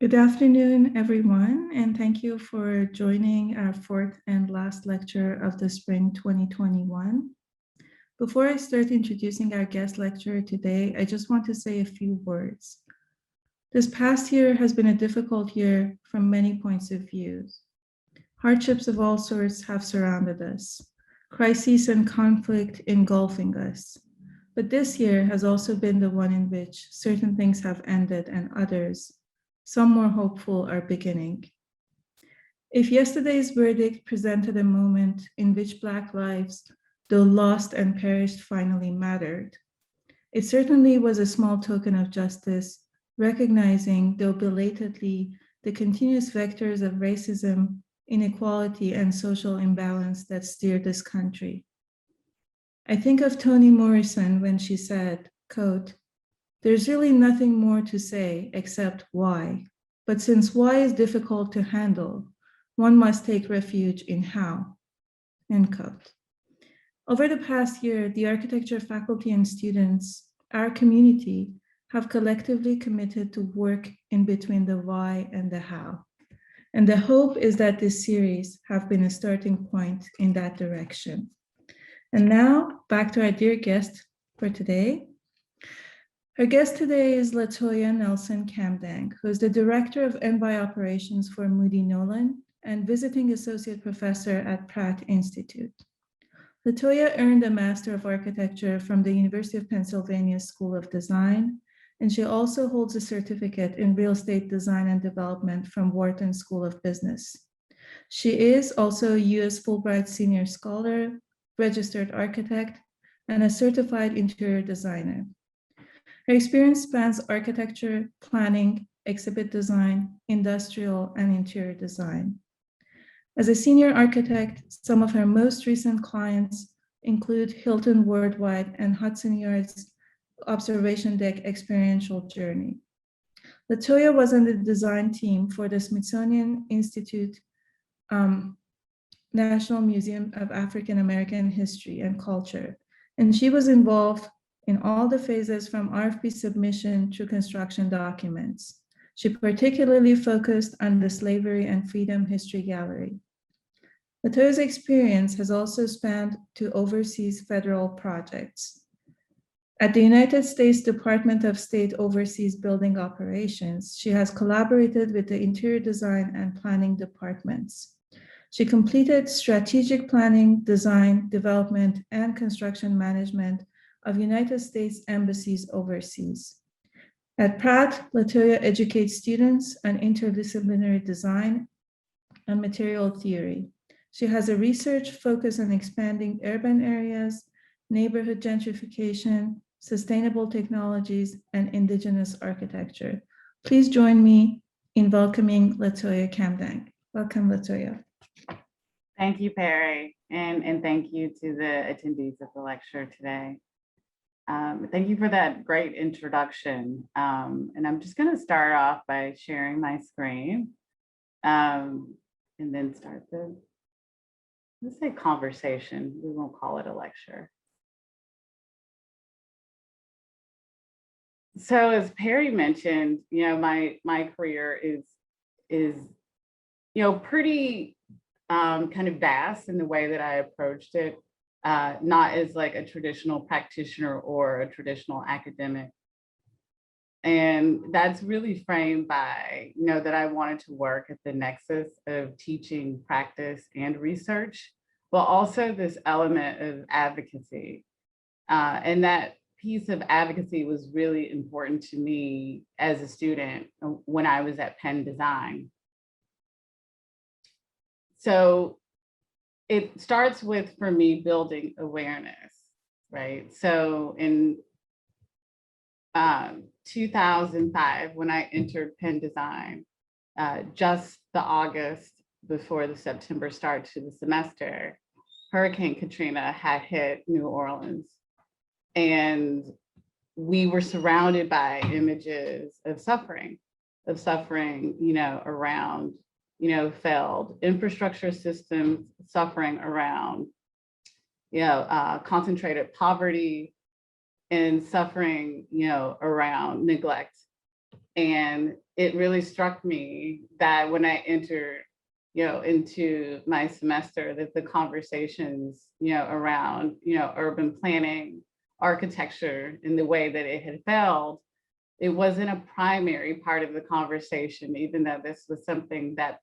Good afternoon, everyone, and thank you for joining our fourth and last lecture of the spring 2021. Before I start introducing our guest lecturer today, I just want to say a few words. This past year has been a difficult year from many points of view. Hardships of all sorts have surrounded us, crises and conflict engulfing us. But this year has also been the one in which certain things have ended and others, some more hopeful, are beginning. If yesterday's verdict presented a moment in which Black lives, though lost and perished, finally mattered, it certainly was a small token of justice, recognizing, though belatedly, the continuous vectors of racism, inequality, and social imbalance that steer this country. I think of Toni Morrison when she said, quote, "There's really nothing more to say except why. But since why is difficult to handle, one must take refuge in how." End quote. Over the past year, the architecture faculty and students, our community, have collectively committed to work in between the why and the how. And the hope is that this series have been a starting point in that direction. And now back to our dear guest for today. Our guest today is Latoya Nelson Kamdang, who is the Director of NY Operations for Moody Nolan and Visiting Associate Professor at Pratt Institute. Latoya earned a Master of Architecture from the University of Pennsylvania School of Design, and she also holds a certificate in Real Estate Design and Development from Wharton School of Business. She is also a U.S. Fulbright Senior Scholar, registered architect, and a certified interior designer. Her experience spans architecture, planning, exhibit design, industrial, and interior design. As a senior architect, some of her most recent clients include Hilton Worldwide and Hudson Yards Observation Deck Experiential Journey. Latoya was on the design team for the Smithsonian Institute National Museum of African American History and Culture, and she was involved in all the phases from RFP submission to construction documents. She particularly focused on the Slavery and Freedom History Gallery. Latoya's experience has also spanned to overseas federal projects. At the United States Department of State Overseas Building Operations, she has collaborated with the interior design and planning departments. She completed strategic planning, design, development, and construction management of United States embassies overseas. At Pratt, Latoya educates students on interdisciplinary design and material theory. She has a research focus on expanding urban areas, neighborhood gentrification, sustainable technologies, and indigenous architecture. Please join me in welcoming Latoya Kamdang. Welcome, Latoya. Thank you, Perry, and thank you to the attendees of the lecture today. Thank you for that great introduction. And I'm just going to start off by sharing my screen and then start the, let's say, conversation. We won't call it a lecture. So as Perry mentioned, my career is pretty kind of vast in the way that I approached it. Not as like a traditional practitioner or a traditional academic. And that's really framed by, that I wanted to work at the nexus of teaching, practice, and research, but also this element of advocacy. And that piece of advocacy was really important to me as a student when I was at Penn Design. So it starts with, for me, building awareness, right? So in 2005, when I entered Penn Design, just the August before the September start to the semester, Hurricane Katrina had hit New Orleans. And we were surrounded by images of suffering, around failed infrastructure systems, suffering around, concentrated poverty, and suffering, around neglect. And it really struck me that when I entered, into my semester, that the conversations, around, urban planning, architecture, and the way that it had failed, it wasn't a primary part of the conversation, even though this was something that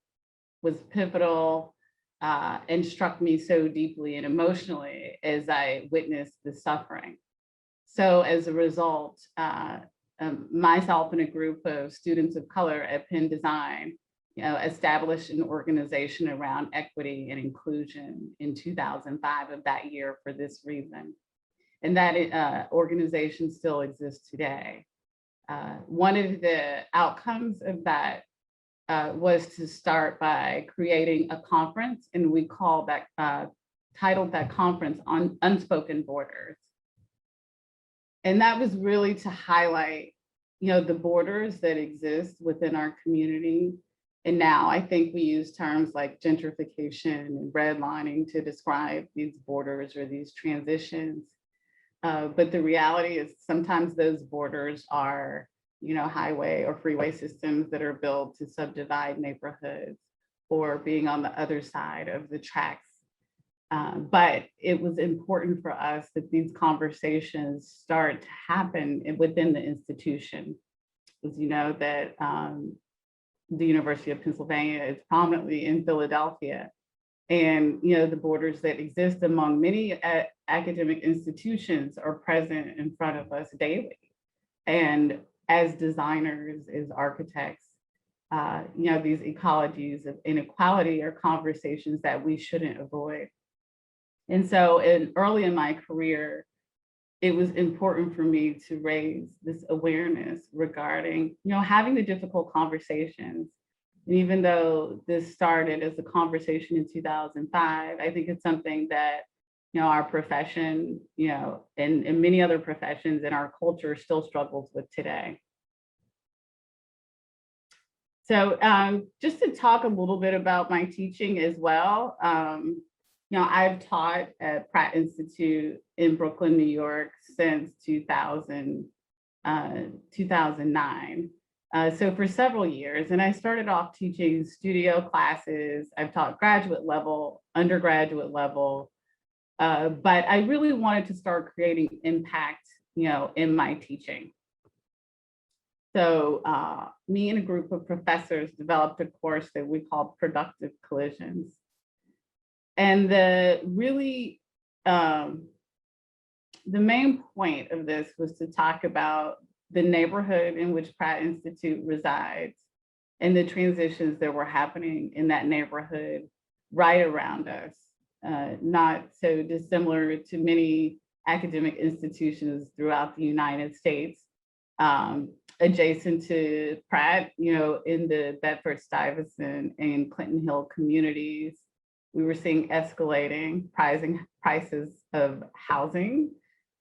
was pivotal and struck me so deeply and emotionally as I witnessed the suffering. So as a result, myself and a group of students of color at Penn Design, established an organization around equity and inclusion in 2005 of that year for this reason. And that organization still exists today. One of the outcomes of that was to start by creating a conference, and we call that, titled that conference on Unspoken Borders. And that was really to highlight, the borders that exist within our community. And now I think we use terms like gentrification and redlining to describe these borders or these transitions. But the reality is sometimes those borders are, highway or freeway systems that are built to subdivide neighborhoods or being on the other side of the tracks. But it was important for us that these conversations start to happen within the institution. As you know, that the University of Pennsylvania is prominently in Philadelphia. And the borders that exist among many academic institutions are present in front of us daily. And as designers, as architects, these ecologies of inequality are conversations that we shouldn't avoid. And so early in my career, it was important for me to raise this awareness regarding, having the difficult conversations. And even though this started as a conversation in 2005, I think it's something that, our profession, and many other professions in our culture still struggles with today. So just to talk a little bit about my teaching as well, I've taught at Pratt Institute in Brooklyn, New York since 2009. So for several years, and I started off teaching studio classes. I've taught graduate level, undergraduate level, but I really wanted to start creating impact, in my teaching. So me and a group of professors developed a course that we called Productive Collisions. And the main point of this was to talk about the neighborhood in which Pratt Institute resides and the transitions that were happening in that neighborhood right around us, not so dissimilar to many academic institutions throughout the United States, adjacent to Pratt, in the Bedford-Stuyvesant and Clinton Hill communities. We were seeing escalating prices of housing.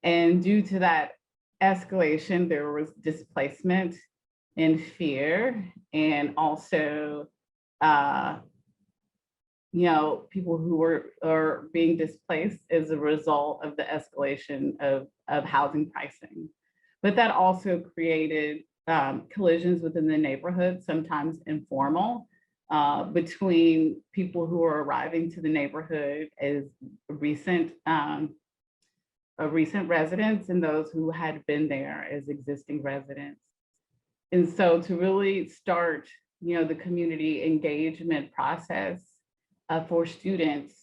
And due to that escalation, there was displacement and fear, and also, people who are being displaced as a result of the escalation of housing pricing. But that also created collisions within the neighborhood, sometimes informal, between people who are arriving to the neighborhood as recent residents and those who had been there as existing residents. And so to really start, the community engagement process for students,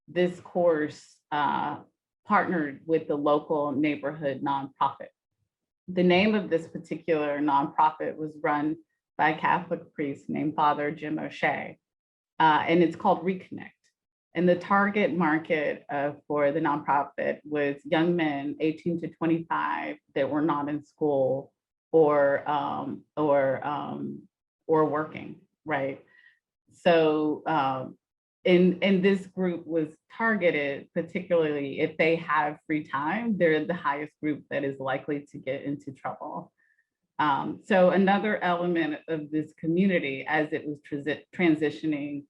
this course partnered with the local neighborhood nonprofit. The name of this particular nonprofit was run by a Catholic priest named Father Jim O'Shea, and it's called Reconnect. And the target market for the nonprofit was young men 18 to 25 that were not in school or working, right? So, and this group was targeted, particularly if they have free time, they're the highest group that is likely to get into trouble. So another element of this community, as it was transitioning,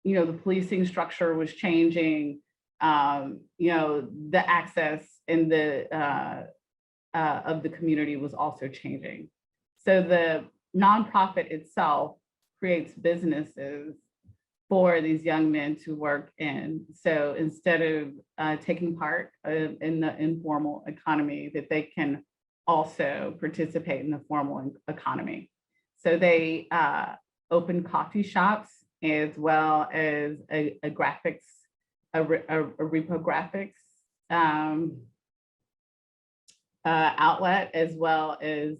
the policing structure was changing, the access and the of the community was also changing. So the nonprofit itself creates businesses for these young men to work in. So instead of taking part in the informal economy, that they can also participate in the formal economy. So they open coffee shops as well as a graphics, a reprographics outlet, as well as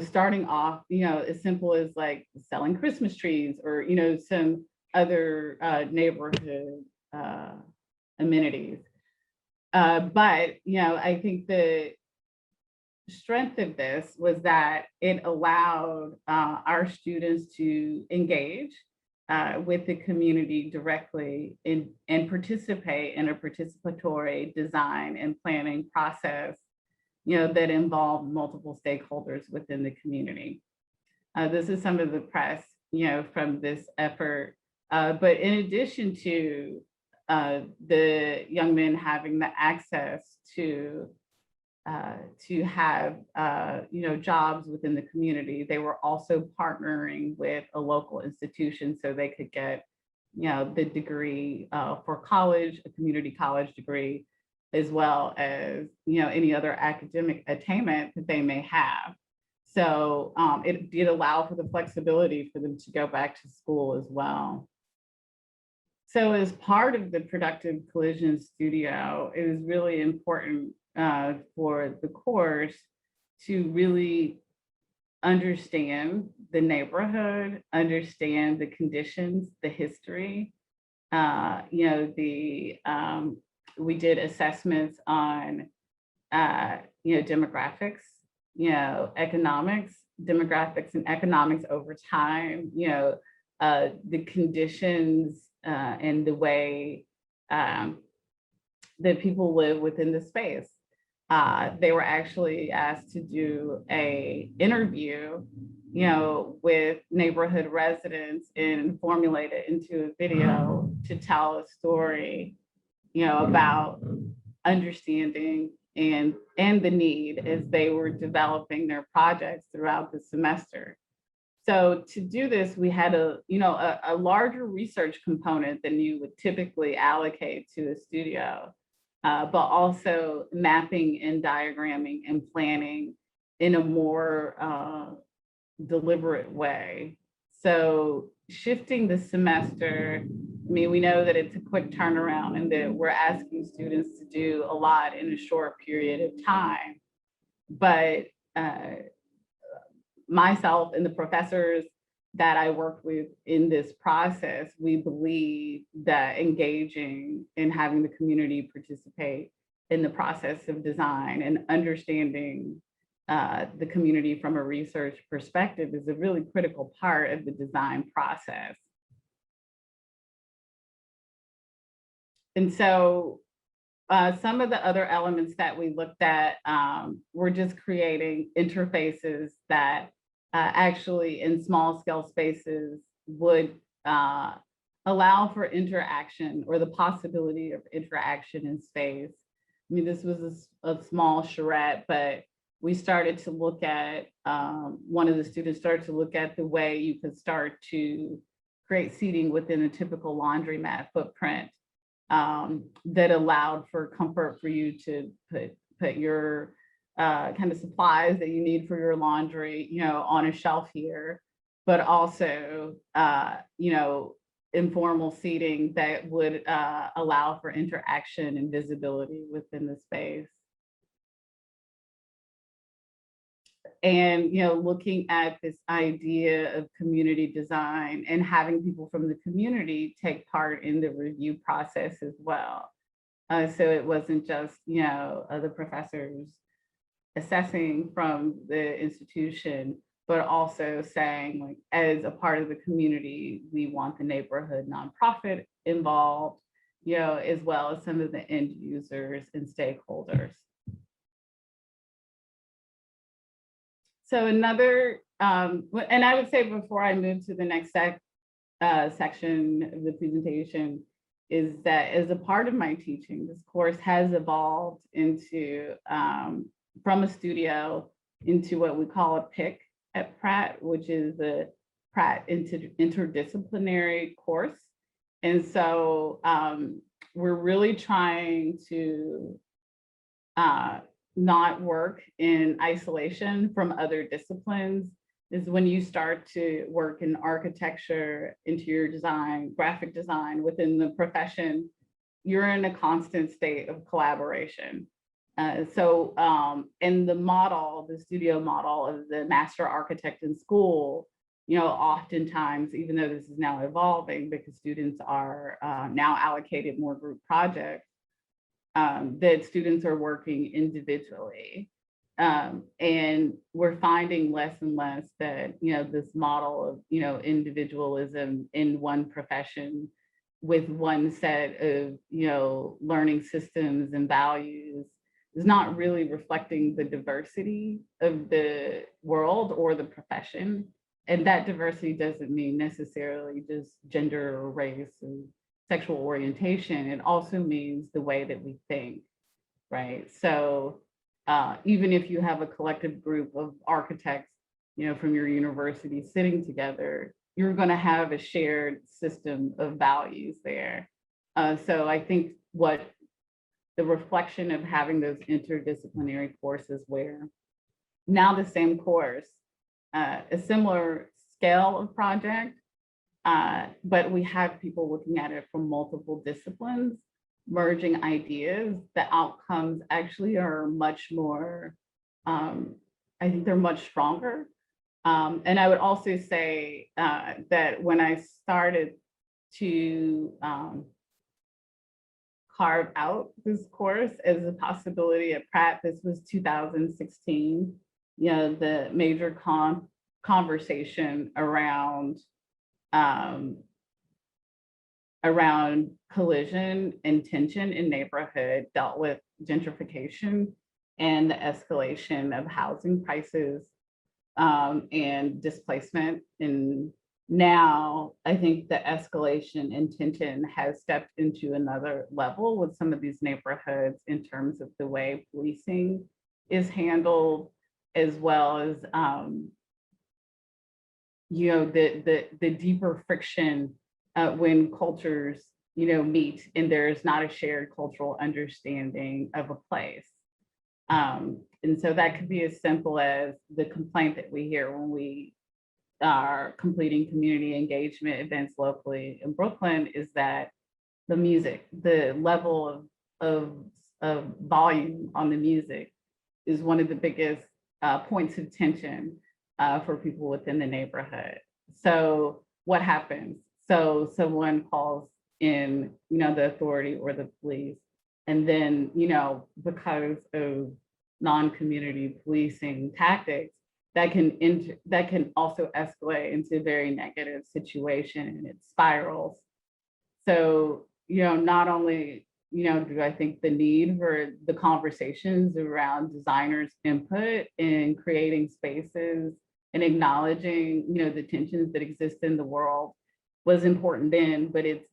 starting off, as simple as like selling Christmas trees or some other neighborhood amenities. But I think the strength of this was that it allowed our students to engage with the community directly and participate in a participatory design and planning process, that involved multiple stakeholders within the community. This is some of the press, from this effort. But in addition to the young men having the access to have jobs within the community, they were also partnering with a local institution so they could get the degree for college, a community college degree, as well as any other academic attainment that they may have. So it did allow for the flexibility for them to go back to school as well. So as part of the Productive Collision Studio, it was really important for the course to really understand the neighborhood, understand the conditions, the history. We did assessments on demographics, demographics and economics over time, the conditions and the way that people live within the space. They were actually asked to do an interview, with neighborhood residents and formulate it into a video to tell a story, about understanding and the need as they were developing their projects throughout the semester. So to do this, we had a larger research component than you would typically allocate to a studio. But also mapping and diagramming and planning in a more deliberate way. So shifting the semester, we know that it's a quick turnaround and that we're asking students to do a lot in a short period of time. But myself and the professors that I worked with in this process, we believe that engaging and having the community participate in the process of design and understanding the community from a research perspective is a really critical part of the design process. And so some of the other elements that we looked at were just creating interfaces that actually in small scale spaces would allow for interaction or the possibility of interaction in space. This was a small charrette, but we started to look at, one of the students started to look at the way you could start to create seating within a typical laundromat footprint that allowed for comfort for you to put your kind of supplies that you need for your laundry, on a shelf here, but also, informal seating that would allow for interaction and visibility within the space. And, looking at this idea of community design and having people from the community take part in the review process as well. So it wasn't just, the professors assessing from the institution, but also saying, like, as a part of the community, we want the neighborhood nonprofit involved, as well as some of the end users and stakeholders. So another, and I would say before I move to the next section of the presentation, is that as a part of my teaching, this course has evolved into from a studio into what we call a PIC at Pratt, which is the Pratt interdisciplinary course. And so we're really trying to not work in isolation from other disciplines. Is when you start to work in architecture, interior design, graphic design within the profession, you're in a constant state of collaboration. In the model, the studio model of the master architect in school, oftentimes, even though this is now evolving because students are now allocated more group projects, that students are working individually. And we're finding less and less that, this model of, individualism in one profession with one set of, learning systems and values is not really reflecting the diversity of the world or the profession. And that diversity doesn't mean necessarily just gender or race or sexual orientation. It also means the way that we think, right? So even if you have a collective group of architects, from your university sitting together, you're going to have a shared system of values there. So I think what the reflection of having those interdisciplinary courses where now the same course, a similar scale of project, but we have people looking at it from multiple disciplines, merging ideas, the outcomes actually are much more, I think they're much stronger. And I would also say that when I started to carve out this course as a possibility at Pratt, this was 2016, the major conversation around collision and tension in neighborhood dealt with gentrification and the escalation of housing prices and displacement. And now I think the escalation and tension has stepped into another level with some of these neighborhoods in terms of the way policing is handled, as well as the deeper friction when cultures meet and there's not a shared cultural understanding of a place. And so that could be as simple as the complaint that we hear when we are completing community engagement events locally in Brooklyn is that the music, the level of volume on the music is one of the biggest points of tension for people within the neighborhood. So what happens? So someone calls in, the authority or the police, and then, because of non-community policing tactics, that can also escalate into a very negative situation, and it spirals. So, not only, do I think the need for the conversations around designers' input in creating spaces and acknowledging, the tensions that exist in the world was important then, but it's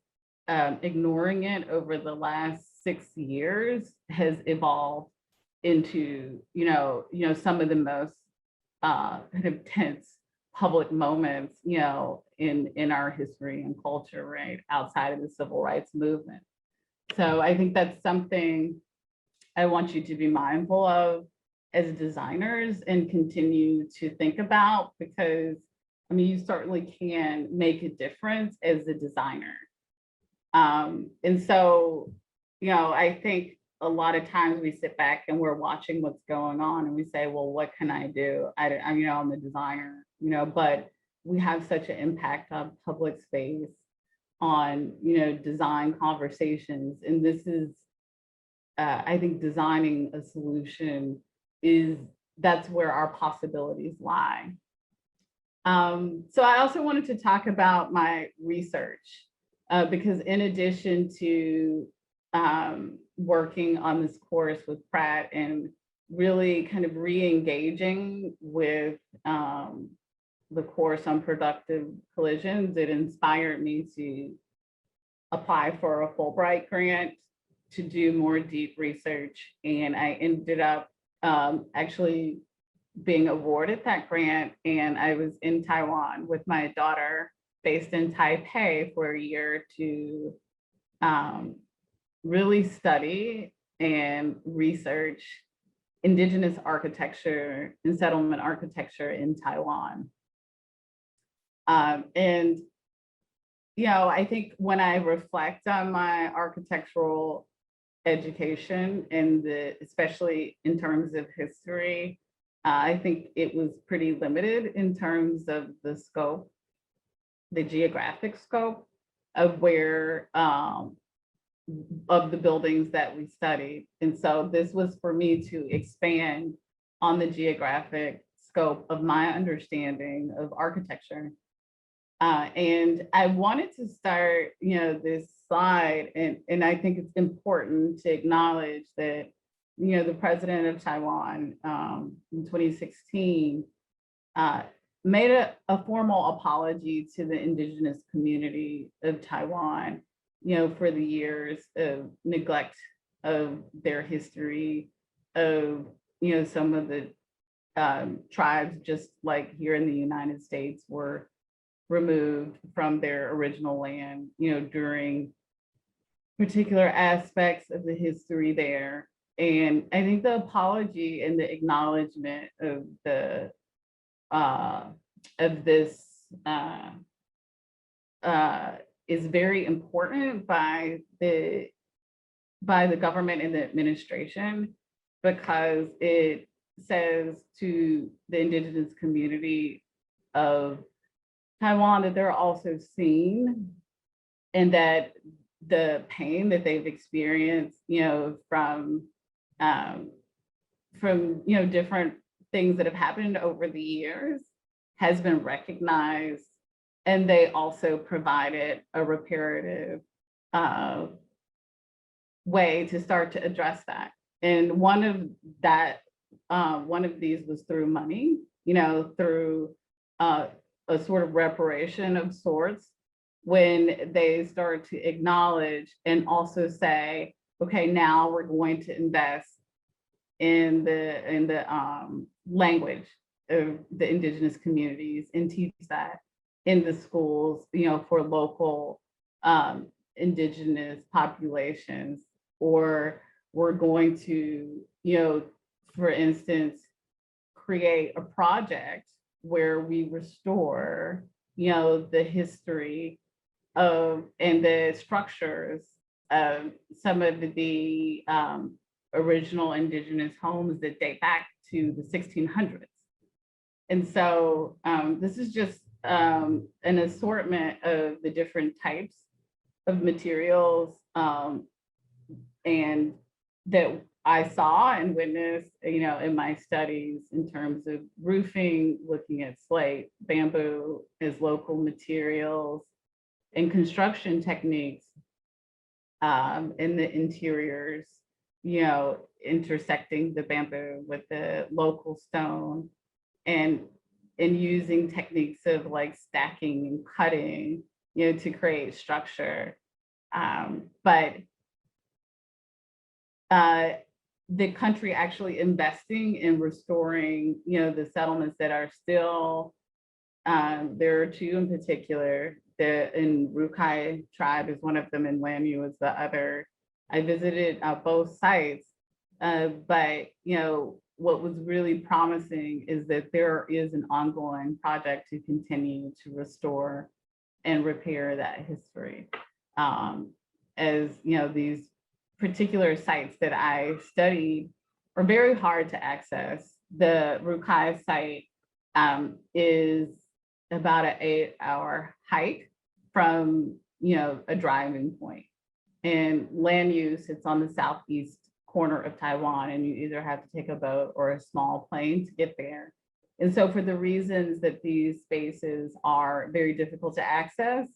ignoring it over the last 6 years has evolved into, some of the most kind of tense public moments, in our history and culture, right, outside of the civil rights movement. So I think that's something I want you to be mindful of as designers and continue to think about, because you certainly can make a difference as a designer. And so, I think a lot of times we sit back and we're watching what's going on and we say, well, what can I do? I'm a designer, but we have such an impact on public space, on, design conversations. And this is, I think designing a solution that's where our possibilities lie. So I also wanted to talk about my research, because in addition to working on this course with Pratt and really kind of re-engaging with the course on productive collisions, it inspired me to apply for a Fulbright grant to do more deep research. And I ended up actually being awarded that grant, and I was in Taiwan with my daughter based in Taipei for a year to really study and research indigenous architecture and settlement architecture in Taiwan. And, you know, I think when I reflect on my architectural education and especially in terms of history, I think it was pretty limited in terms of the scope, the geographic scope of where, of the buildings that we studied. And so this was for me to expand on the geographic scope of my understanding of architecture. And I wanted to start, you know, this slide, and I think it's important to acknowledge that, you know, the president of Taiwan in 2016 made a formal apology to the indigenous community of Taiwan, you know, for the years of neglect of their history, of, you know, some of the tribes, just like here in the United States, were removed from their original land, you know, during particular aspects of the history there. And I think the apology and the acknowledgement of the this is very important by the government and the administration, because it says to the indigenous community of Taiwan that they're also seen, and that the pain that they've experienced, you know, from you know, different things that have happened over the years has been recognized, and they also provided a reparative way to start to address that. And one of these was through money, you know, through a sort of reparation of sorts, when they start to acknowledge and also say, okay, now we're going to invest in the language of the indigenous communities and teach that in the schools, you know, for local indigenous populations. Or we're going to, you know, for instance, create a project where we restore, you know, the history of and the structures of some of the original indigenous homes that date back to the 1600s. And so this is just an assortment of the different types of materials and that I saw and witnessed, you know, in my studies in terms of roofing, looking at slate, bamboo as local materials, and construction techniques in the interiors, you know, intersecting the bamboo with the local stone, and using techniques of like stacking and cutting, you know, to create structure. But the country actually investing in restoring, you know, the settlements that are still, there are two in particular, in Rukai tribe is one of them, and Lanyu is the other. I visited both sites, but, you know, what was really promising is that there is an ongoing project to continue to restore and repair that history. As you know, these particular sites that I studied are very hard to access. The Rukai site is about an 8-hour hike from, you know, a driving point. And Lanyu sits on the southeast corner of Taiwan, and you either have to take a boat or a small plane to get there. And so for the reasons that these spaces are very difficult to access,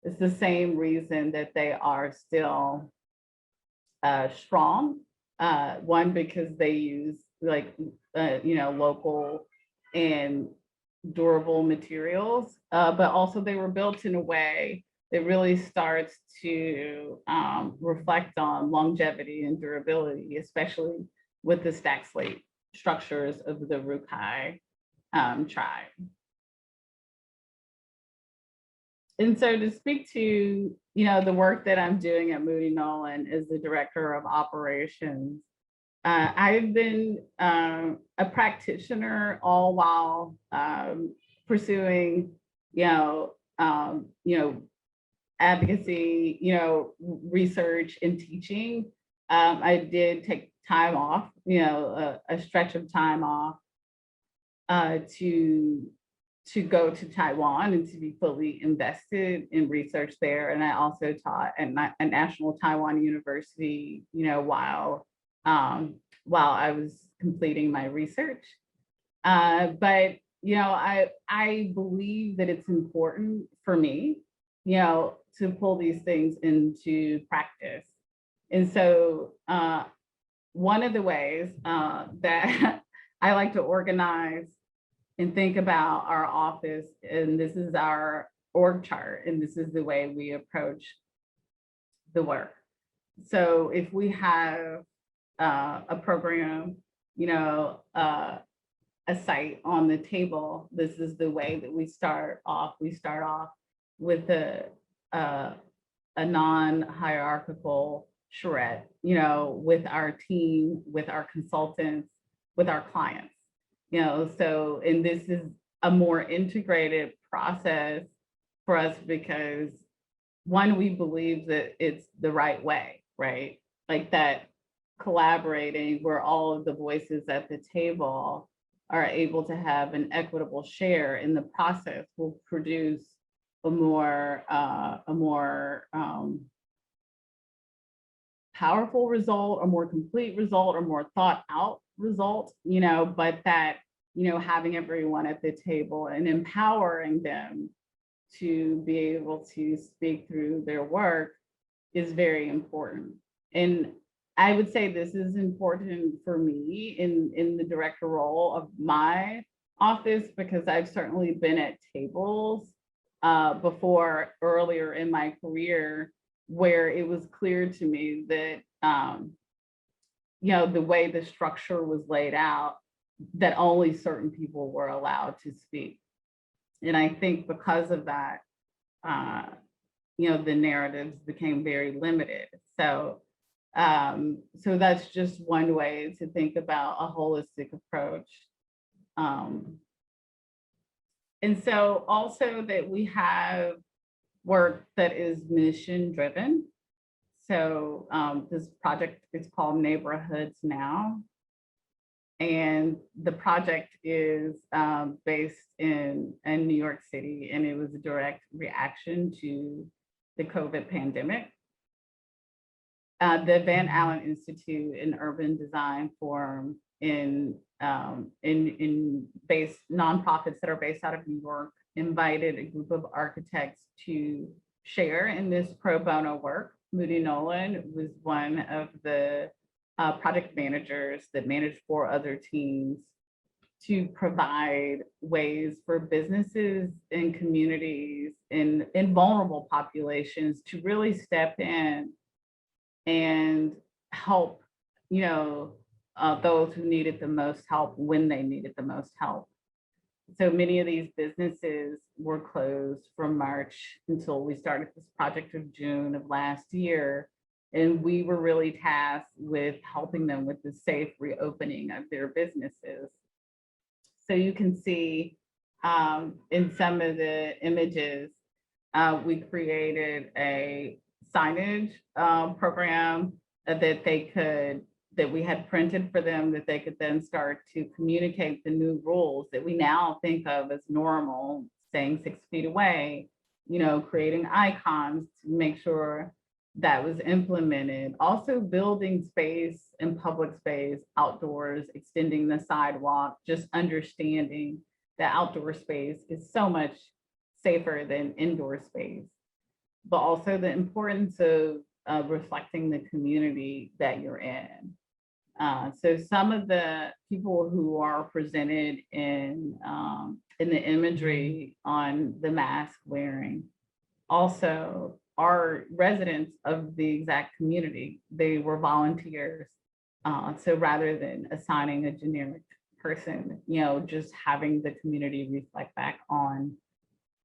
it's the same reason that they are still strong. One, because they use like, you know, local and durable materials, but also they were built in a way that really starts to reflect on longevity and durability, especially with the stack slate structures of the Rukai tribe. And so to speak to, the work that I'm doing at Moody Nolan as the director of operations, I've been a practitioner all while pursuing, advocacy, research and teaching. I did take time off, a stretch of time off to go to Taiwan and to be fully invested in research there. And I also taught at a National Taiwan University, while I was completing my research. But I believe that it's important for me, to pull these things into practice. And so one of the ways that I like to organize and think about our office, and this is our org chart, and this is the way we approach the work. So if we have a program, a site on the table, this is the way that we start off. We start off with a non-hierarchical charrette, with our team, with our consultants, with our clients. So, and this is a more integrated process for us because one, we believe that it's the right way, right? Like that collaborating where all of the voices at the table are able to have an equitable share in the process will produce a more powerful result, a more complete result, or more thought out result, but that, having everyone at the table and empowering them to be able to speak through their work is very important. And I would say this is important for me in the director role of my office, because I've certainly been at tables before earlier in my career where it was clear to me that, the way the structure was laid out, that only certain people were allowed to speak. And I think because of that, the narratives became very limited. So that's just one way to think about a holistic approach. And so also that we have work that is mission driven. So this project is called Neighborhoods Now. And the project is based in New York City, and it was a direct reaction to the COVID pandemic. The Van Allen Institute and Urban Design Forum in nonprofits that are based out of New York invited a group of architects to share in this pro bono work. Moody Nolan was one of the project managers that managed 4 other teams to provide ways for businesses and communities in vulnerable populations to really step in and help, those who needed the most help when they needed the most help. So many of these businesses were closed from March until we started this project of June of last year. And we were really tasked with helping them with the safe reopening of their businesses. So you can see in some of the images, we created a signage program that we had printed for them, that they could then start to communicate the new rules that we now think of as normal, staying 6 feet away, creating icons to make sure that was implemented. Also building space and public space outdoors, extending the sidewalk, just understanding that outdoor space is so much safer than indoor space, but also the importance of reflecting the community that you're in. So some of the people who are presented in the imagery on the mask wearing also are residents of the exact community. They were volunteers So rather than assigning a generic person, just having the community reflect back on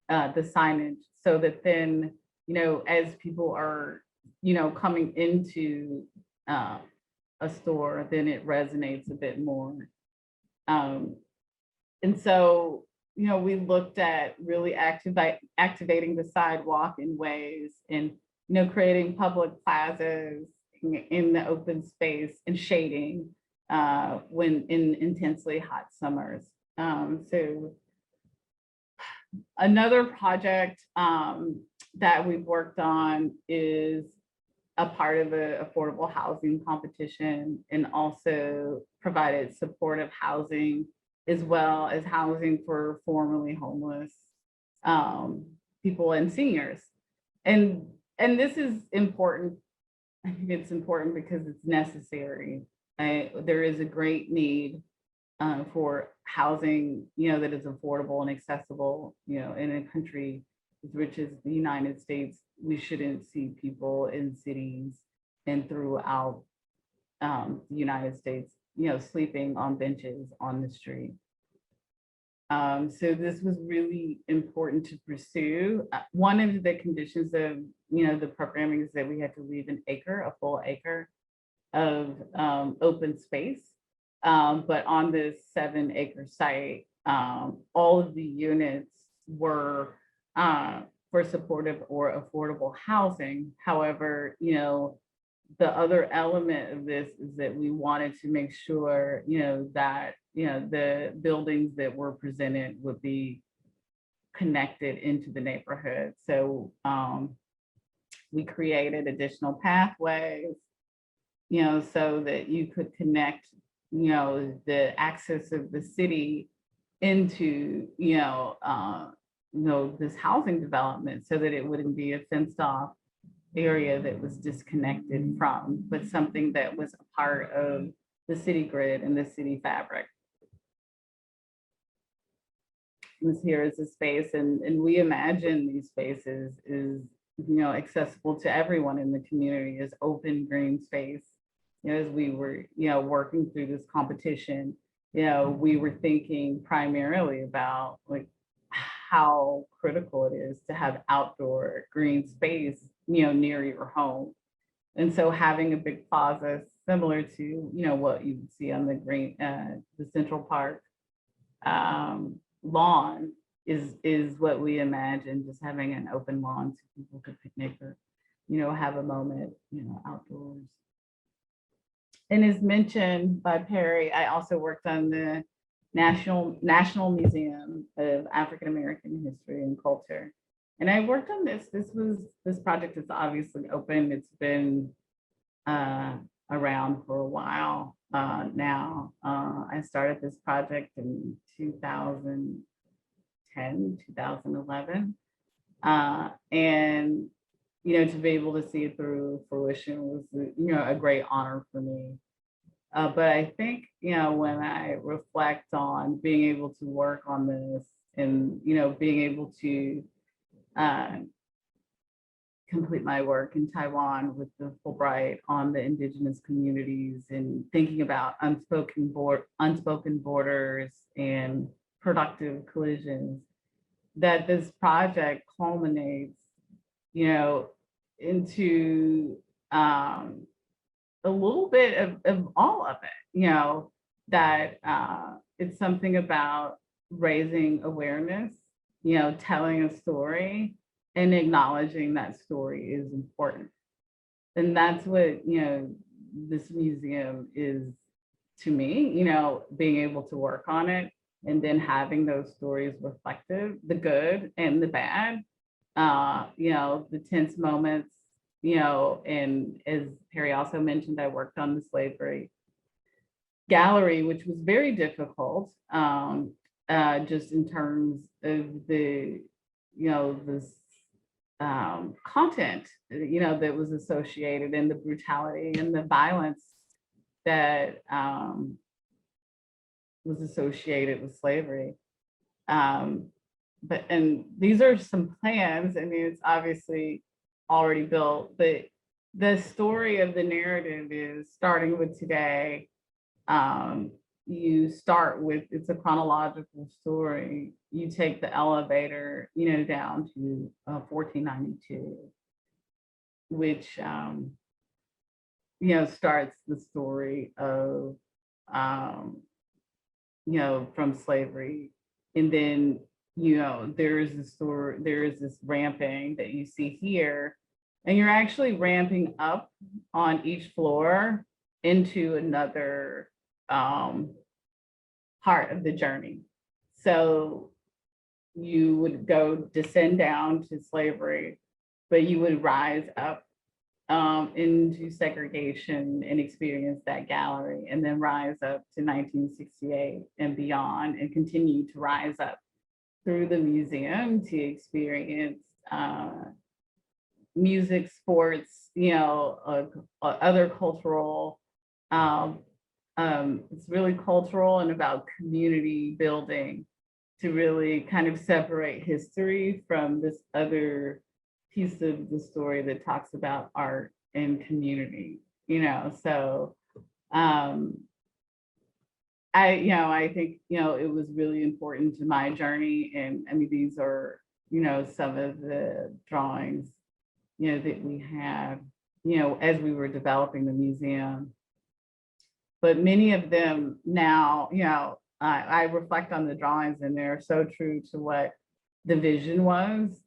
the signage so that then, as people are, coming into a store, then it resonates a bit more. And so, we looked at really activating the sidewalk in ways and, creating public plazas in the open space and shading when in intensely hot summers. So another project that we've worked on is a part of the affordable housing competition and also provided supportive housing as well as housing for formerly homeless people and seniors. And this is important. I think it's important because it's necessary. There is a great need for housing, that is affordable and accessible, in a country as rich as the United States. We shouldn't see people in cities and throughout the United States, sleeping on benches on the street. So this was really important to pursue. One of the conditions of, the programming is that we had to leave a full acre of open space. But on this 7-acre site, all of the units were for supportive or affordable housing. However, the other element of this is that we wanted to make sure, that, the buildings that were presented would be connected into the neighborhood. So we created additional pathways, so that you could connect, the access of the city into, this housing development so that it wouldn't be a fenced off area that was disconnected from, but something that was a part of the city grid and the city fabric. This here is a space, and we imagine these spaces is, accessible to everyone in the community as open green space. As we were, working through this competition, we were thinking primarily about like how critical it is to have outdoor green space, near your home. And so having a big plaza similar to, what you would see on the Central Park lawn is what we imagine, just having an open lawn so people could picnic or, have a moment, outdoors. And as mentioned by Perry, I also worked on the National Museum of African American History and Culture. And I worked on this. This project is obviously open. It's been around for a while now. I started this project in 2010, 2011. And to be able to see it through fruition was, a great honor for me. But I think, when I reflect on being able to work on this and, being able to complete my work in Taiwan with the Fulbright on the indigenous communities and thinking about unspoken borders and productive collisions, that this project culminates, into a little bit of all of it, that it's something about raising awareness, telling a story and acknowledging that story is important. And that's what, this museum is to me, being able to work on it and then having those stories reflective, the good and the bad, the tense moments, and as Perry also mentioned, I worked on the slavery gallery, which was very difficult, just in terms of the, this content, that was associated and the brutality and the violence that was associated with slavery. And these are some plans. I mean, it's obviously already built, but the story of the narrative is starting with today. You start with, it's a chronological story. You take the elevator, down to 1492, which, starts the story of, from slavery. And then, there is this ramping that you see here, and you're actually ramping up on each floor into another part of the journey. So you would descend down to slavery, but you would rise up into segregation and experience that gallery, and then rise up to 1968 and beyond, and continue to rise up through the museum to experience music, sports, other cultural. It's really cultural and about community building, to really kind of separate history from this other piece of the story that talks about art and community, so I think, it was really important to my journey. And I mean, these are, some of the drawings, that we have, as we were developing the museum. But many of them now, I reflect on the drawings, and they're so true to what the vision was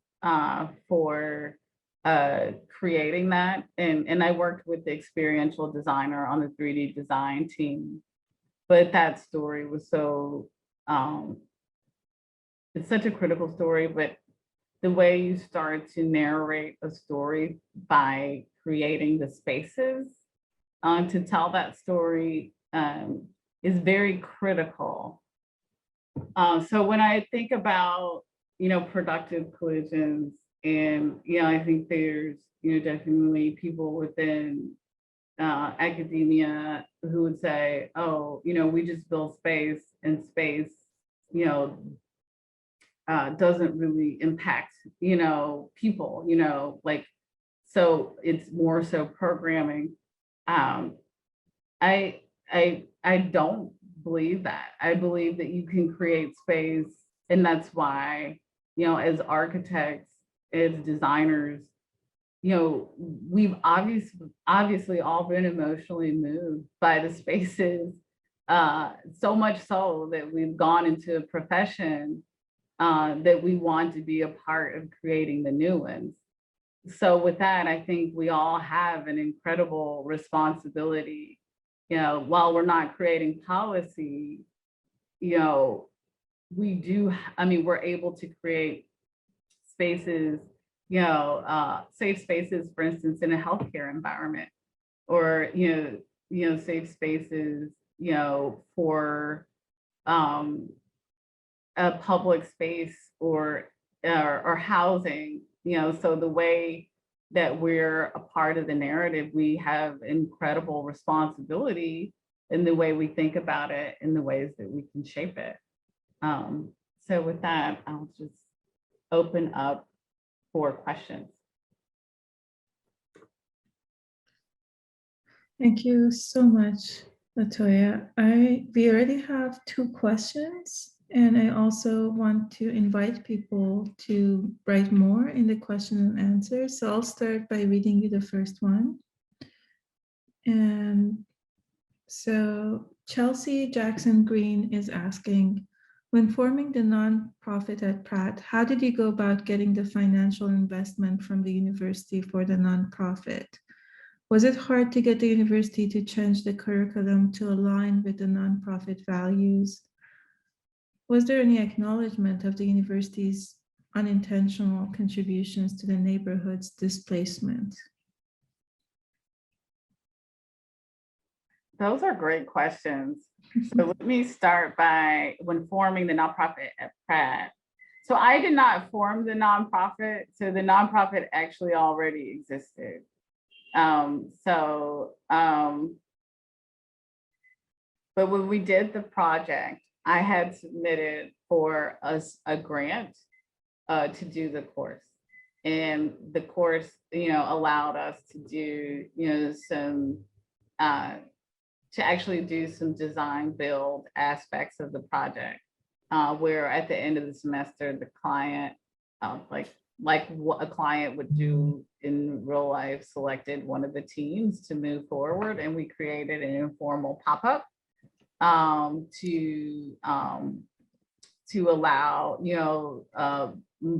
for creating that. And I worked with the experiential designer on the 3D design team. But that story was so, it's such a critical story. But the way you start to narrate a story by creating the spaces to tell that story is very critical. So when I think about, productive collisions, and, I think there's, definitely people within academia who would say, oh, we just build space, and space, doesn't really impact, people, like, so it's more so programming. I don't believe that. I believe that you can create space, and that's why, as architects, as designers, we've obviously all been emotionally moved by the spaces, so much so that we've gone into a profession that we want to be a part of creating the new ones. So with that, I think we all have an incredible responsibility, while we're not creating policy, we do, we're able to create spaces, safe spaces, for instance, in a healthcare environment, or, safe spaces, for a public space, or housing, so the way that we're a part of the narrative, we have incredible responsibility in the way we think about it, in the ways that we can shape it. So with that, I'll just open up for questions. Thank you so much, Latoya. We already have 2 questions, and I also want to invite people to write more in the question and answer. So I'll start by reading you the first one. And so Chelsea Jackson Green is asking, when forming the nonprofit at Pratt, how did you go about getting the financial investment from the university for the nonprofit? Was it hard to get the university to change the curriculum to align with the nonprofit values? Was there any acknowledgement of the university's unintentional contributions to the neighborhood's displacement? Those are great questions. So let me start by, when forming the nonprofit at Pratt. So I did not form the nonprofit. So the nonprofit actually already existed. But when we did the project, I had submitted for us a grant to do the course. And the course, allowed us to do, some, to actually do some design build aspects of the project, where at the end of the semester, the client, like what a client would do in real life, selected one of the teams to move forward, and we created an informal pop-up to allow,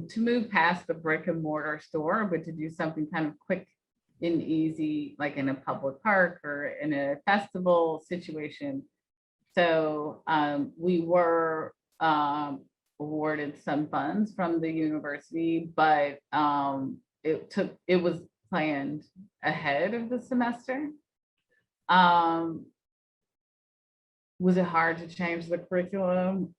to move past the brick and mortar store, but to do something kind of quick and easy, like in a public park or in a festival situation. So we were awarded some funds from the university, but it was planned ahead of the semester. Was it hard to change the curriculum?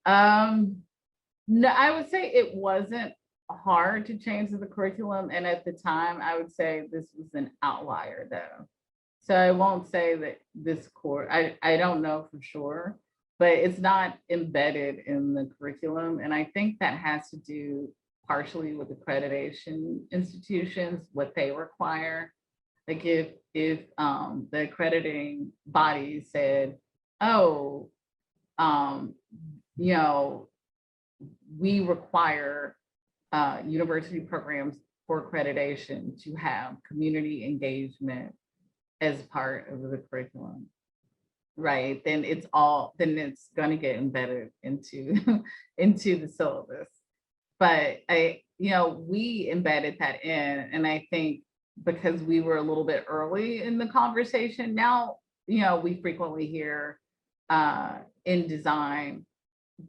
No, I would say it wasn't hard to change the curriculum. And at the time, I would say this was an outlier though. So I won't say that this course, I don't know for sure, but it's not embedded in the curriculum. And I think that has to do partially with accreditation institutions, what they require. Like if the accrediting body said, oh, we require university programs for accreditation to have community engagement as part of the curriculum, right? Then it's going to get embedded into into the syllabus. But we embedded that in, and I think because we were a little bit early in the conversation, now we frequently hear in design,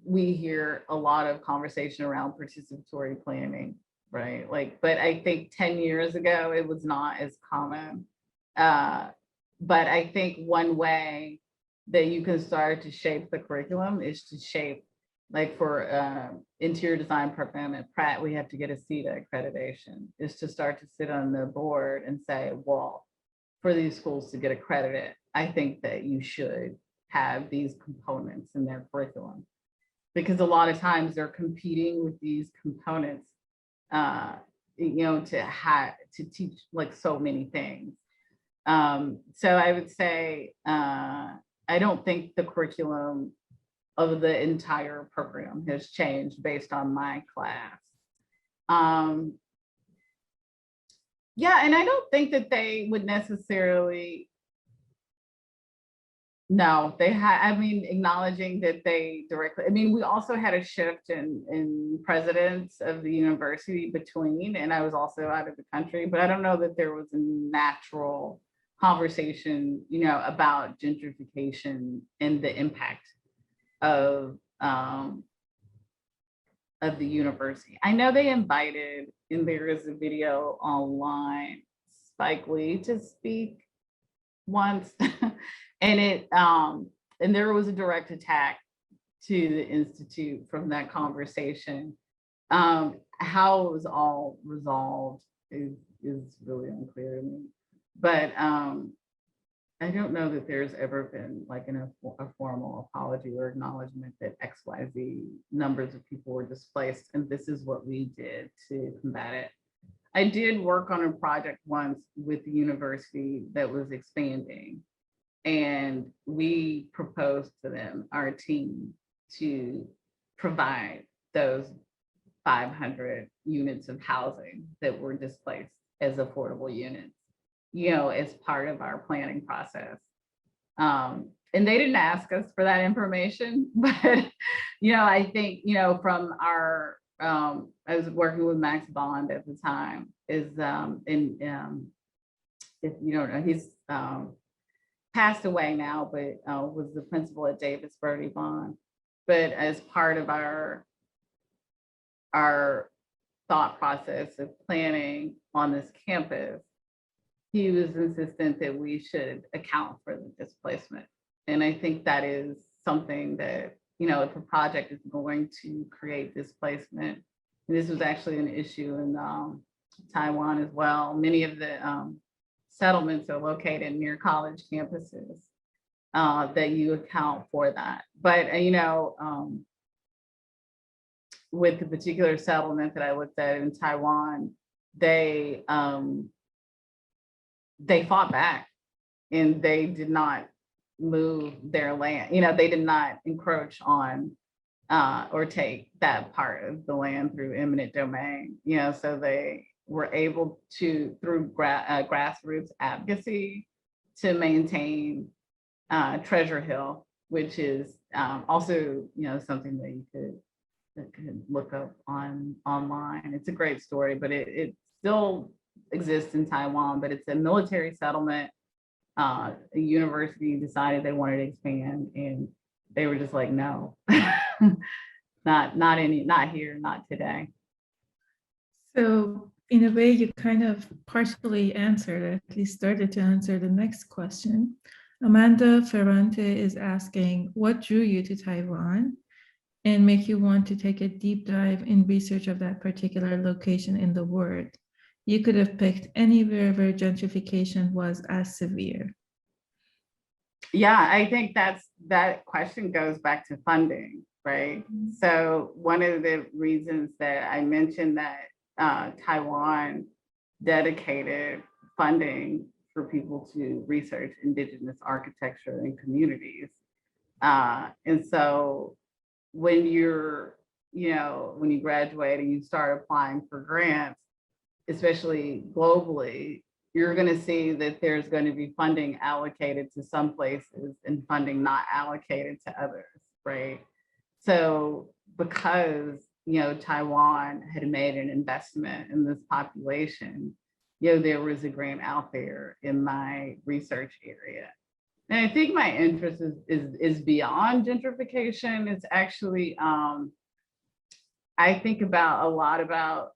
we hear a lot of conversation around participatory planning, right? But I think 10 years ago, it was not as common. But I think one way that you can start to shape the curriculum is to shape, like for interior design program at Pratt, we have to get a CETA accreditation, is to start to sit on the board and say, well, for these schools to get accredited, I think that you should have these components in their curriculum. Because a lot of times they're competing with these components, to teach like so many things. So I would say, I don't think the curriculum of the entire program has changed based on my class. Yeah, and I don't think that they would necessarily, no, they had, acknowledging that they directly, we also had a shift in presidents of the university between, and I was also out of the country, but I don't know that there was a natural conversation, about gentrification and the impact of the university. I know they invited, and there is a video online, Spike Lee to speak once. And and there was a direct attack to the Institute from that conversation. How it was all resolved is really unclear to me. But I don't know that there's ever been like a formal apology or acknowledgement that XYZ numbers of people were displaced, and this is what we did to combat it. I did work on a project once with the university that was expanding, and we proposed to them, our team, to provide those 500 units of housing that were displaced as affordable units, as part of our planning process. And they didn't ask us for that information, but, I think, from our, I was working with Max Bond at the time, if you don't know, he's passed away now, but was the principal at Davis Bertie Bond. But as part of our thought process of planning on this campus, he was insistent that we should account for the displacement. And I think that is something that, if a project is going to create displacement, and this was actually an issue in Taiwan as well. Many of the settlements are located near college campuses, that you account for that. But, with the particular settlement that I looked at in Taiwan, they fought back, and they did not move their land. They did not encroach on or take that part of the land through eminent domain. So they were able to, through grassroots advocacy, to maintain Treasure Hill, which is also something that you could look up online. It's a great story, but it still exists in Taiwan, but it's a military settlement. A university decided they wanted to expand, and they were just like, no, not here, not today. So in a way, you kind of partially answered, or at least started to answer the next question. Amanda Ferrante is asking, what drew you to Taiwan and make you want to take a deep dive in research of that particular location in the world? You could have picked anywhere where gentrification was as severe. Yeah, I think that question goes back to funding, right? Mm-hmm. So one of the reasons that I mentioned that Taiwan dedicated funding for people to research Indigenous architecture and communities. And so when you're, when you graduate and you start applying for grants, especially globally, you're going to see that there's going to be funding allocated to some places and funding not allocated to others, right? So because, Taiwan had made an investment in this population, there was a grant out there in my research area. And I think my interest is beyond gentrification. It's actually, I think a lot about,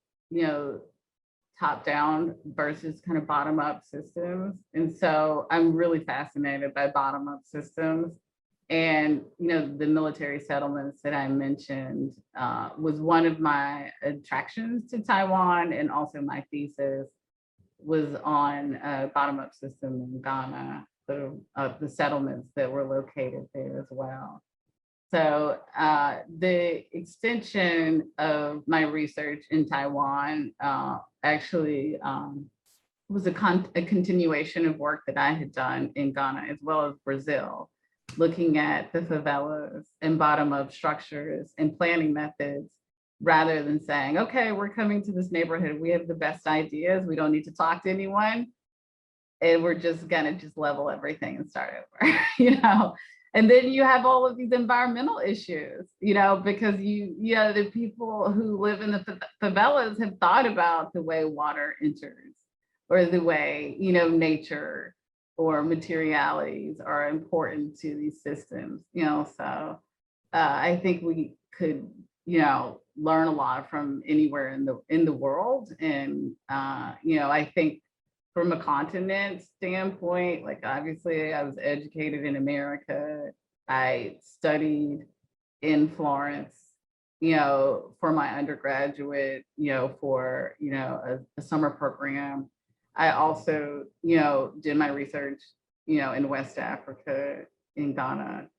top down versus kind of bottom up systems. And so I'm really fascinated by bottom up systems. And, the military settlements that I mentioned was one of my attractions to Taiwan. And also my thesis was on a bottom up system in Ghana, the settlements that were located there as well. So the extension of my research in Taiwan actually was a continuation of work that I had done in Ghana as well as Brazil, looking at the favelas and bottom-up structures and planning methods, rather than saying, okay, we're coming to this neighborhood, we have the best ideas, we don't need to talk to anyone, and we're just gonna level everything and start over, And then you have all of these environmental issues, because the people who live in the favelas have thought about the way water enters, or the way, nature or materialities are important to these systems, so I think we could, learn a lot from anywhere in the world. And, I think from a continent standpoint, like obviously I was educated in America. I studied in Florence, for my undergraduate, for, a summer program. I also, did my research, in West Africa, in Ghana,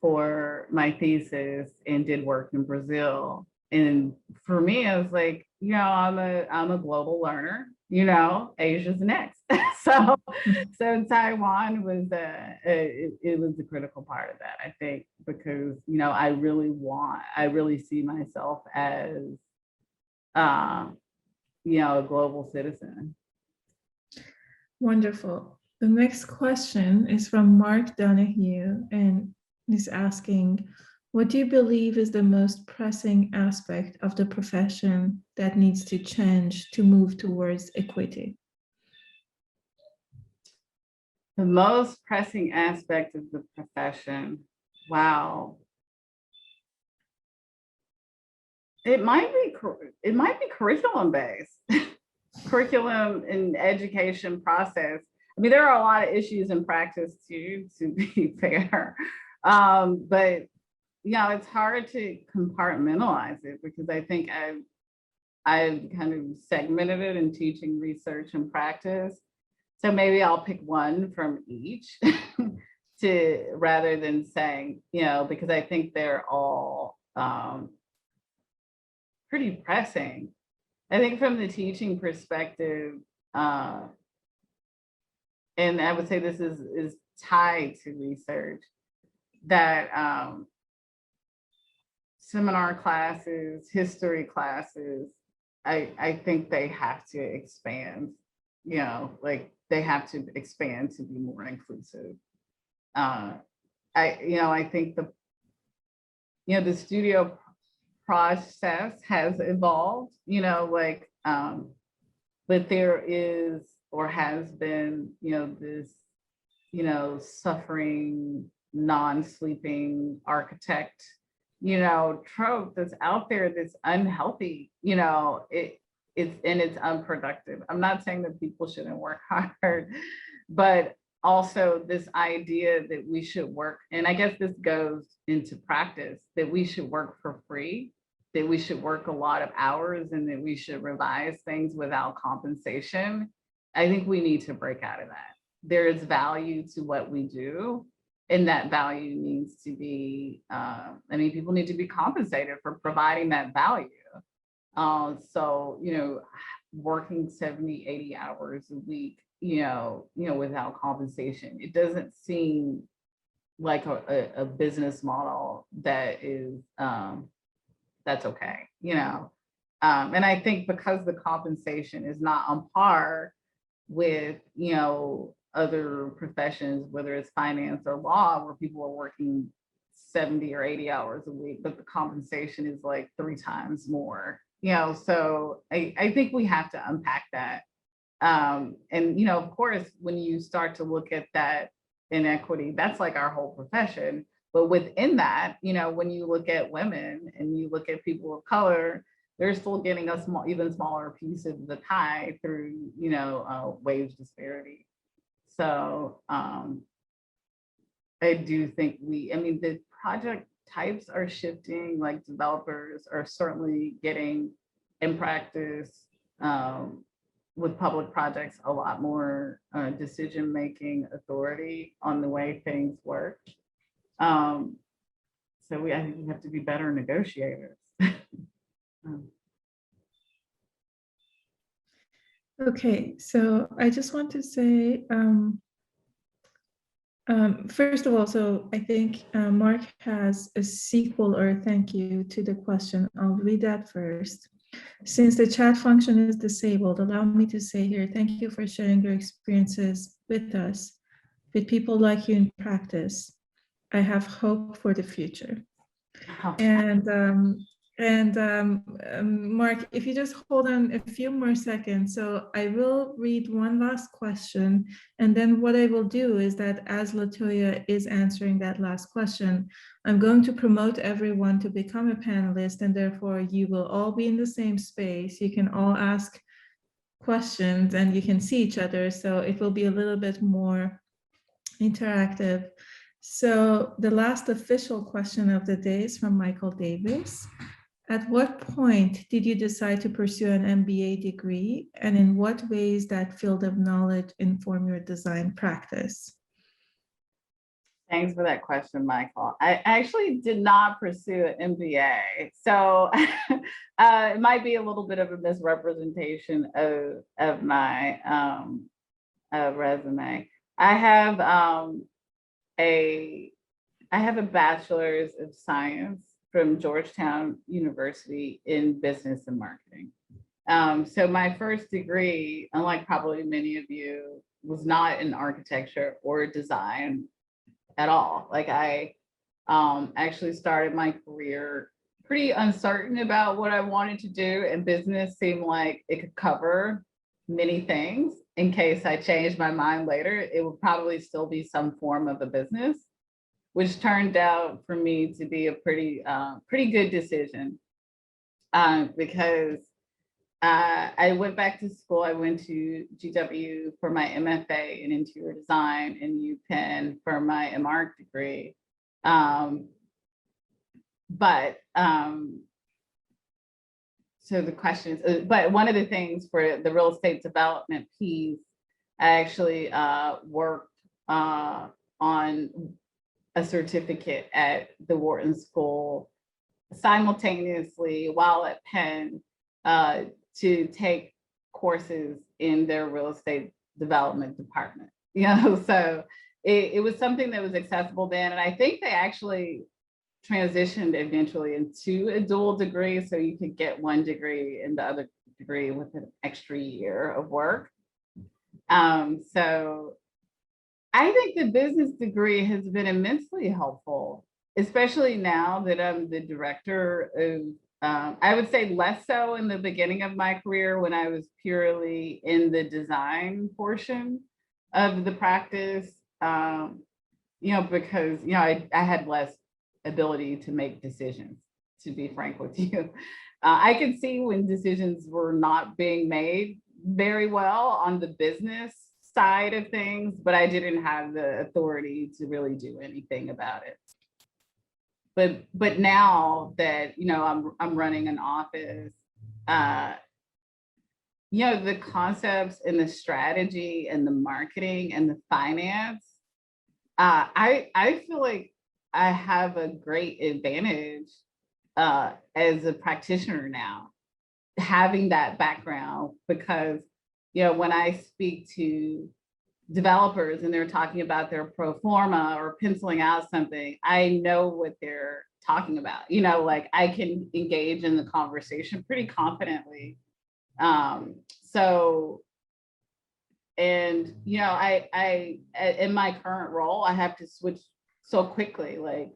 for my thesis, and did work in Brazil. And for me, I was like, I'm a global learner. Asia's next. so Taiwan was it was a critical part of that, I think, because I really see myself as a global citizen. Wonderful. The next question is from Mark Donahue, and he's asking, what do you believe is the most pressing aspect of the profession that needs to change to move towards equity? The most pressing aspect of the profession, wow. It might be curriculum based, curriculum and education process. I mean, there are a lot of issues in practice too, to be fair, but it's hard to compartmentalize it, because I think I've kind of segmented it in teaching, research, and practice. So maybe I'll pick one from each rather than saying, because I think they're all pretty pressing. I think from the teaching perspective, and I would say this is tied to research, that seminar classes, history classes, I think they have to expand, like they have to expand to be more inclusive. I think the studio process has evolved, but there is or has been, this, suffering, non-sleeping architect, trope that's out there that's unhealthy, it's unproductive. I'm not saying that people shouldn't work hard, but also this idea that we should work, and I guess this goes into practice, that we should work for free, that we should work a lot of hours, and that we should revise things without compensation. I think we need to break out of that. There is value to what we do, and that value needs to be, people need to be compensated for providing that value. So, working 70, 80 hours a week, without compensation, it doesn't seem like a business model that is, that's okay, and I think because the compensation is not on par with, other professions, whether it's finance or law, where people are working 70 or 80 hours a week, but the compensation is like 3 times more, so I think we have to unpack that. And, of course, when you start to look at that inequity, that's like our whole profession. But within that, when you look at women and you look at people of color, they're still getting a even smaller piece of the pie through, wage disparity. So I do think the project types are shifting, like developers are certainly getting in practice with public projects a lot more decision-making authority on the way things work. So I think we have to be better negotiators. Okay, so I just want to say, first of all, so I think Mark has a sequel or a thank you to the question. I'll read that first. Since the chat function is disabled, allow me to say here, thank you for sharing your experiences with us, with people like you in practice. I have hope for the future. Oh. And Mark, if you just hold on a few more seconds. So I will read one last question. And then what I will do is that as Latoya is answering that last question, I'm going to promote everyone to become a panelist, and therefore you will all be in the same space. You can all ask questions and you can see each other. So it will be a little bit more interactive. So the last official question of the day is from Michael Davis. At what point did you decide to pursue an MBA degree, and in what ways that field of knowledge inform your design practice? Thanks for that question, Michael. I actually did not pursue an MBA, so it might be a little bit of a misrepresentation of my resume. I have a bachelor's of science from Georgetown University in business and marketing. So my first degree, unlike probably many of you, was not in architecture or design at all. Like I actually started my career pretty uncertain about what I wanted to do, and business seemed like it could cover many things. In case I changed my mind later, it would probably still be some form of a business, which turned out for me to be a pretty good decision, because I went back to school. I went to GW for my MFA in interior design and UPenn for my MArch degree. So the question is, but one of the things for the real estate development piece, I actually worked on a certificate at the Wharton School simultaneously while at Penn to take courses in their real estate development department. So it was something that was accessible then. And I think they actually transitioned eventually into a dual degree. So you could get one degree and the other degree with an extra year of work. So I think the business degree has been immensely helpful, especially now that I'm the director of, I would say less so in the beginning of my career when I was purely in the design portion of the practice, because, I had less ability to make decisions, to be frank with you. I could see when decisions were not being made very well on the business side of things, but I didn't have the authority to really do anything about it. But now that I'm running an office, the concepts and the strategy and the marketing and the finance, I feel like I have a great advantage as a practitioner now, having that background, because when I speak to developers and they're talking about their pro forma or penciling out something, I know what they're talking about. Like I can engage in the conversation pretty confidently. So, and I in my current role, I have to switch so quickly. Like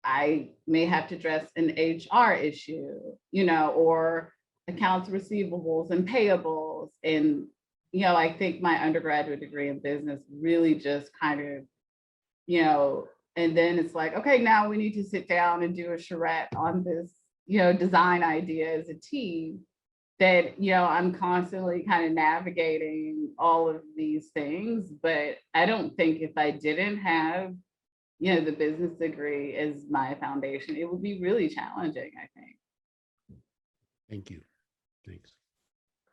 I may have to address an HR issue, or accounts receivables and payables. And, I think my undergraduate degree in business really just kind of, and then it's like, okay, now we need to sit down and do a charrette on this, design idea as a team that, I'm constantly kind of navigating all of these things. But I don't think if I didn't have, the business degree as my foundation, it would be really challenging, I think. Thank you. Thanks.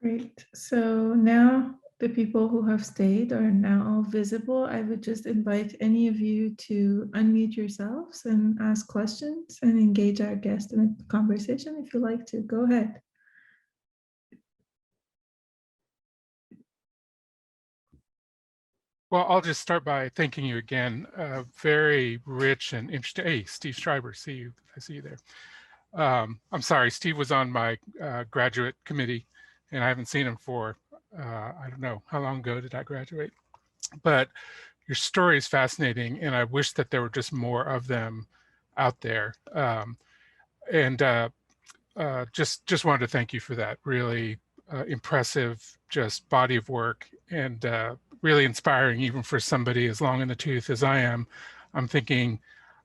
Great. So now the people who have stayed are now all visible. I would just invite any of you to unmute yourselves and ask questions and engage our guest in a conversation if you like to. Go ahead. Well, I'll just start by thanking you again. Very rich and interesting. Hey, Steve Schreiber, see you. I see you there. I'm sorry, Steve was on my graduate committee, and I haven't seen him for, I don't know, how long ago did I graduate? But your story is fascinating, and I wish that there were just more of them out there. Just wanted to thank you for that. Really impressive, just body of work, and really inspiring, even for somebody as long in the tooth as I am. I'm thinking,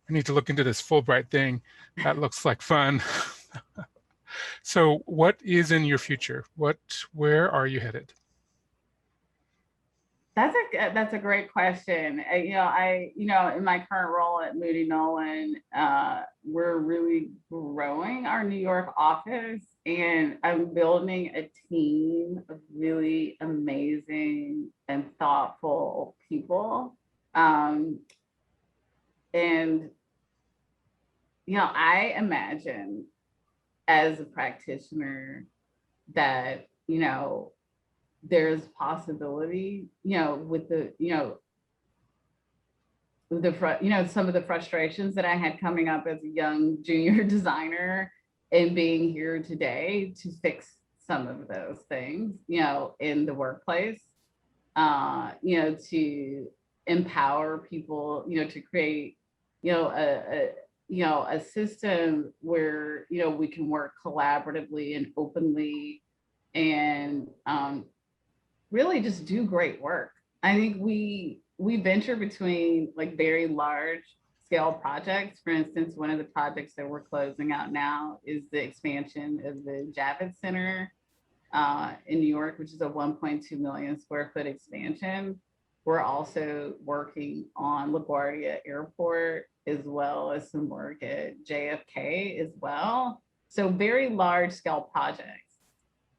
I need to look into this Fulbright thing. That looks like fun. So what is in your future? Where are you headed? That's a great question. In my current role at Moody Nolan, we're really growing our New York office, and I'm building a team of really amazing and thoughtful people. I imagine as a practitioner that, there's possibility, with some of the frustrations that I had coming up as a young junior designer and being here today to fix some of those things, in the workplace, to empower people, to create, a system where, we can work collaboratively and openly and really just do great work. I think we venture between like very large scale projects. For instance, one of the projects that we're closing out now is the expansion of the Javits Center in New York, which is a 1.2 million square foot expansion. We're also working on LaGuardia Airport, as well as some work at JFK as well. So very large scale projects.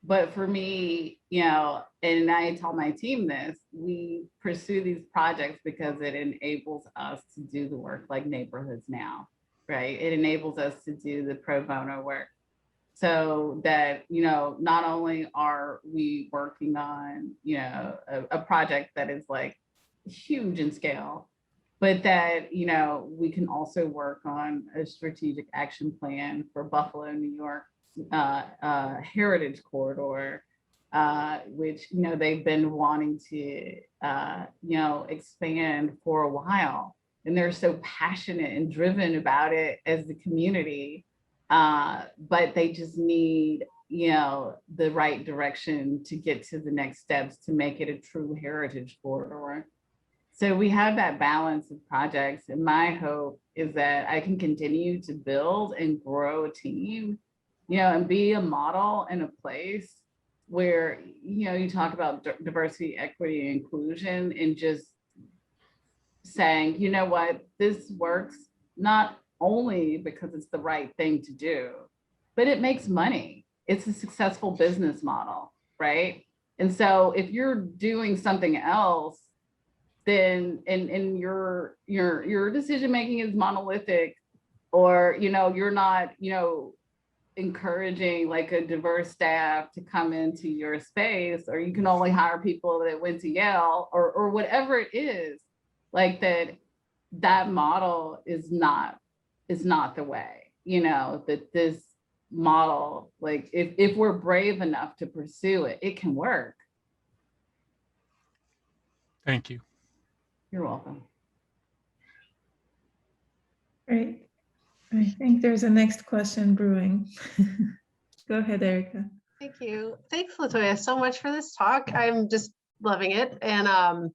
But for me, and I tell my team this, we pursue these projects because it enables us to do the work like Neighborhoods Now, right? It enables us to do the pro bono work. so that, not only are we working on, a project that is like huge in scale, but that, we can also work on a strategic action plan for Buffalo, New York, heritage corridor, which, they've been wanting to, expand for a while. And they're so passionate and driven about it as the community. But they just need, the right direction to get to the next steps to make it a true heritage corridor. So we have that balance of projects, and my hope is that I can continue to build and grow a team, and be a model in a place where, you talk about diversity, equity, and inclusion, and just saying, you know what, this works not only because it's the right thing to do, but it makes money. It's a successful business model, right? And so if you're doing something else, then and your decision making is monolithic, or you're not encouraging like a diverse staff to come into your space, or you can only hire people that went to Yale, or whatever it is, like that model is not the way, that this model, like if we're brave enough to pursue it, it can work. Thank you. You're welcome. Great. I think there's a next question brewing. Go ahead, Erica. Thank you. Thanks, Latoya, so much for this talk. I'm just loving it, and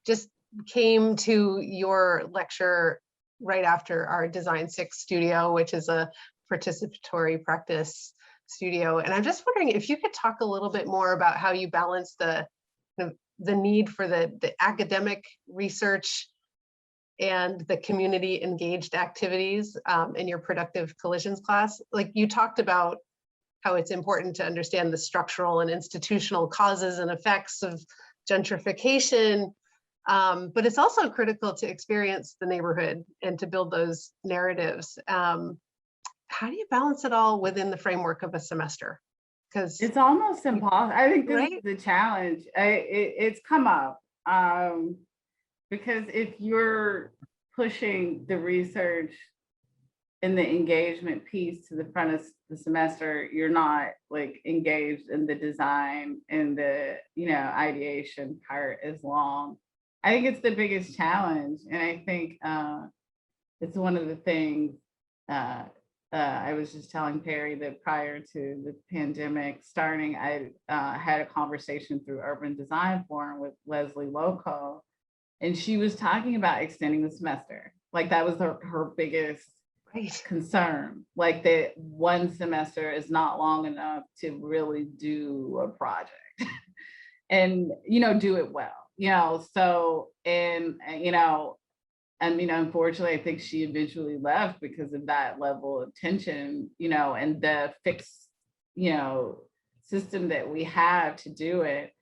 just came to your lecture right after our Design 6 studio, which is a participatory practice studio. And I'm just wondering if you could talk a little bit more about how you balance the need for the academic research and the community engaged activities in your productive collisions class. Like, you talked about how it's important to understand the structural and institutional causes and effects of gentrification, but it's also critical to experience the neighborhood and to build those narratives. How do you balance it all within the framework of a semester? Because it's almost impossible. I think this right? is the challenge. It's come up because if you're pushing the research and the engagement piece to the front of the semester, you're not like engaged in the design and the ideation part as long. I think it's the biggest challenge, and I think it's one of the things. I was just telling Perry that prior to the pandemic starting, I had a conversation through Urban Design Forum with Leslie Loco, and she was talking about extending the semester. Like, that was her biggest concern. Like, that one semester is not long enough to really do a project and do it well. So, and unfortunately, I think she eventually left because of that level of tension, and the fixed, system that we have to do it.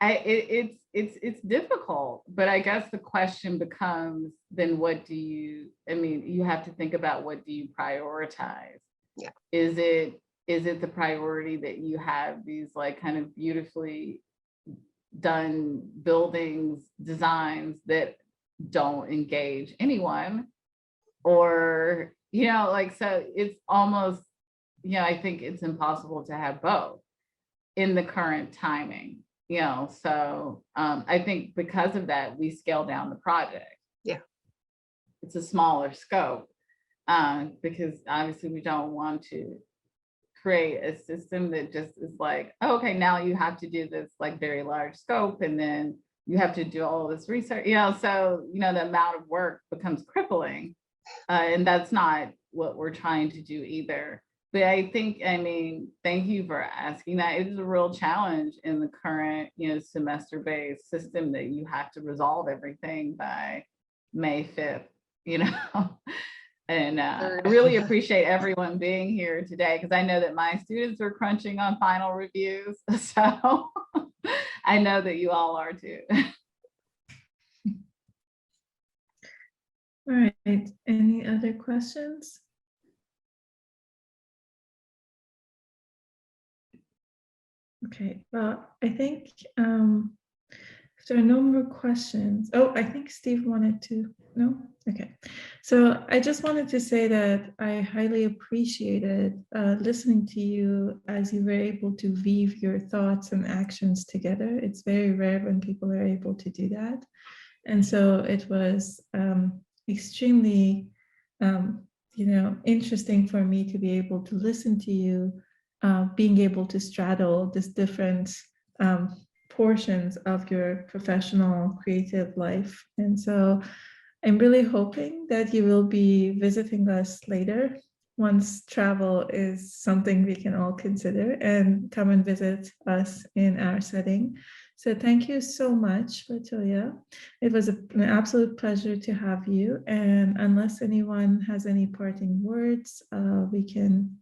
It's difficult, but I guess the question becomes, then you have to think about, what do you prioritize? Yeah. Is it the priority that you have these like kind of beautifully done buildings, designs that don't engage anyone, or so it's almost, I think it's impossible to have both in the current timing, so I think because of that, we scale down the project. Yeah, it's a smaller scope, because obviously we don't want to create a system that just is like, oh, okay, now you have to do this like very large scope, and then you have to do all this research, so the amount of work becomes crippling, and that's not what we're trying to do either. But I think, thank you for asking that. It is a real challenge in the current, semester-based system, that you have to resolve everything by May 5th, And I really appreciate everyone being here today, because I know that my students are crunching on final reviews. So I know that you all are too. All right, any other questions? Okay, well, I think if there are no more questions. Oh, I think Steve wanted to, no? Okay. So I just wanted to say that I highly appreciated listening to you as you were able to weave your thoughts and actions together. It's very rare when people are able to do that. And so it was extremely, interesting for me to be able to listen to you, being able to straddle this different portions of your professional creative life. And so I'm really hoping that you will be visiting us later once travel is something we can all consider, and come and visit us in our setting. So thank you so much, Latoya. It was an absolute pleasure to have you. And unless anyone has any parting words, we can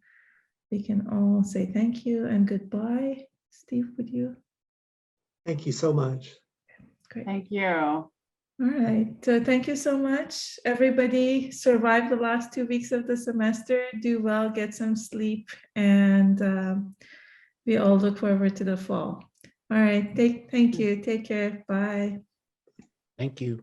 all say thank you and goodbye. Steve, would you? Thank you so much. Great. Thank you. All right. So thank you so much. Everybody survive the last 2 weeks of the semester. Do well, get some sleep, and we all look forward to the fall. All right. Thank you. Take care. Bye. Thank you.